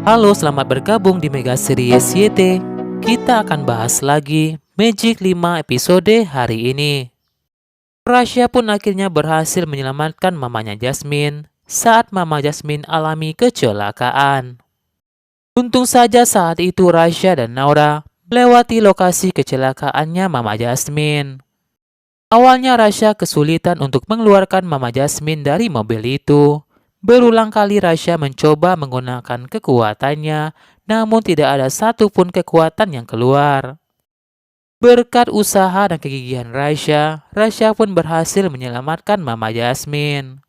Halo, selamat bergabung di Mega Series YT. Kita akan bahas lagi Magic 5 episode hari ini. Rasya pun akhirnya berhasil menyelamatkan mamanya Jasmine saat mama Jasmine alami kecelakaan. Untung saja saat itu Rasya dan Naura melewati lokasi kecelakaannya mama Jasmine. Awalnya Rasya kesulitan untuk mengeluarkan mama Jasmine dari mobil itu. Berulang kali Rasya mencoba menggunakan kekuatannya, namun tidak ada satupun kekuatan yang keluar. Berkat usaha dan kegigihan Rasya, Rasya pun berhasil menyelamatkan mama Jasmine.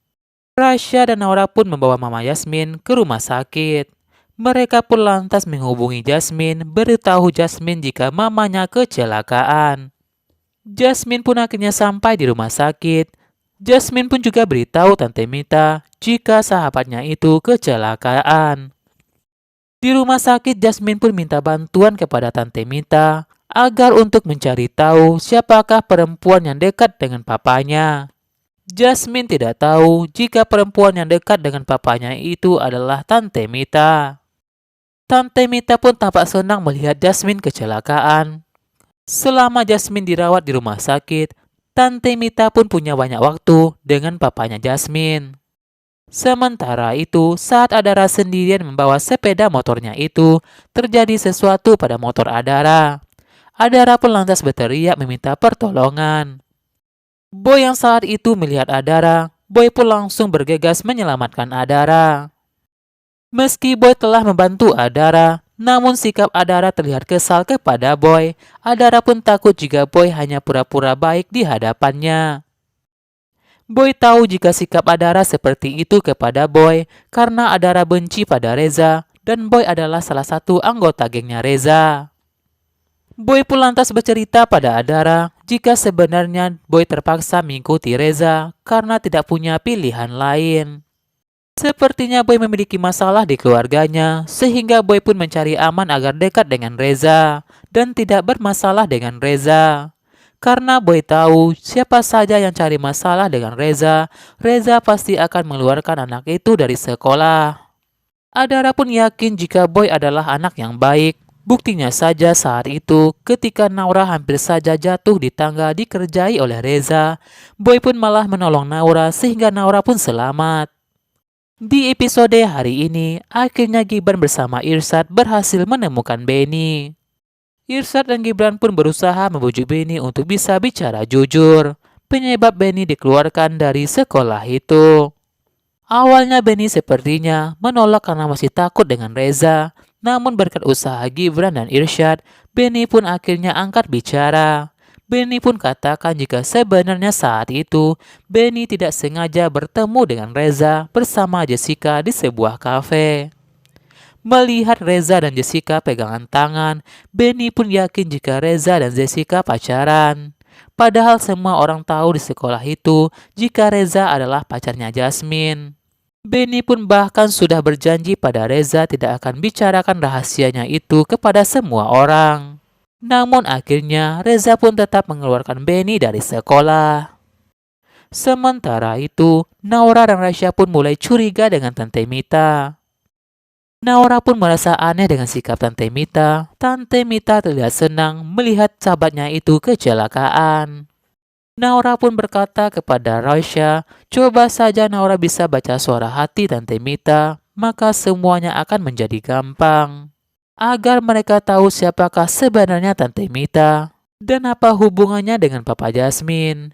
Rasya dan Naura pun membawa mama Jasmine ke rumah sakit. Mereka pun lantas menghubungi Jasmine, beritahu Jasmine jika mamanya kecelakaan. Jasmine pun akhirnya sampai di rumah sakit. Jasmine pun juga beritahu Tante Mita jika sahabatnya itu kecelakaan. Di rumah sakit, Jasmine pun minta bantuan kepada Tante Mita agar untuk mencari tahu siapakah perempuan yang dekat dengan papanya. Jasmine tidak tahu jika perempuan yang dekat dengan papanya itu adalah Tante Mita. Tante Mita pun tampak senang melihat Jasmine kecelakaan. Selama Jasmine dirawat di rumah sakit, Tante Mita pun punya banyak waktu dengan papanya Jasmine. Sementara itu, saat Adara sendirian membawa sepeda motornya itu, terjadi sesuatu pada motor Adara. Adara pun lantas berteriak meminta pertolongan. Boy yang saat itu melihat Adara, Boy pun langsung bergegas menyelamatkan Adara. Meski Boy telah membantu Adara, namun sikap Adara terlihat kesal kepada Boy. Adara pun takut jika Boy hanya pura-pura baik di hadapannya. Boy tahu jika sikap Adara seperti itu kepada Boy karena Adara benci pada Reza dan Boy adalah salah satu anggota gengnya Reza. Boy pun lantas bercerita pada Adara jika sebenarnya Boy terpaksa mengikuti Reza karena tidak punya pilihan lain. Sepertinya Boy memiliki masalah di keluarganya, sehingga Boy pun mencari aman agar dekat dengan Reza dan tidak bermasalah dengan Reza. Karena Boy tahu siapa saja yang cari masalah dengan Reza, Reza pasti akan mengeluarkan anak itu dari sekolah. Adara pun yakin jika Boy adalah anak yang baik. Buktinya saja saat itu ketika Naura hampir saja jatuh di tangga dikerjai oleh Reza, Boy pun malah menolong Naura sehingga Naura pun selamat. Di episode hari ini, akhirnya Gibran bersama Irsyad berhasil menemukan Benny. Irsyad dan Gibran pun berusaha membujuk Benny untuk bisa bicara jujur, penyebab Benny dikeluarkan dari sekolah itu. Awalnya Benny sepertinya menolak karena masih takut dengan Reza, namun berkat usaha Gibran dan Irsyad, Benny pun akhirnya angkat bicara. Benny pun katakan jika sebenarnya saat itu Benny tidak sengaja bertemu dengan Reza bersama Jessica di sebuah kafe. Melihat Reza dan Jessica pegangan tangan, Benny pun yakin jika Reza dan Jessica pacaran. Padahal semua orang tahu di sekolah itu jika Reza adalah pacarnya Jasmine. Benny pun bahkan sudah berjanji pada Reza tidak akan bicarakan rahasianya itu kepada semua orang. Namun akhirnya Reza pun tetap mengeluarkan Benny dari sekolah. Sementara itu, Naura dan Rasya pun mulai curiga dengan Tante Mita. Naura pun merasa aneh dengan sikap Tante Mita. Tante Mita terlihat senang melihat sahabatnya itu kecelakaan. Naura pun berkata kepada Rasya, coba saja Naura bisa baca suara hati Tante Mita, maka semuanya akan menjadi gampang. Agar mereka tahu siapakah sebenarnya Tante Mita dan apa hubungannya dengan Papa Jasmine.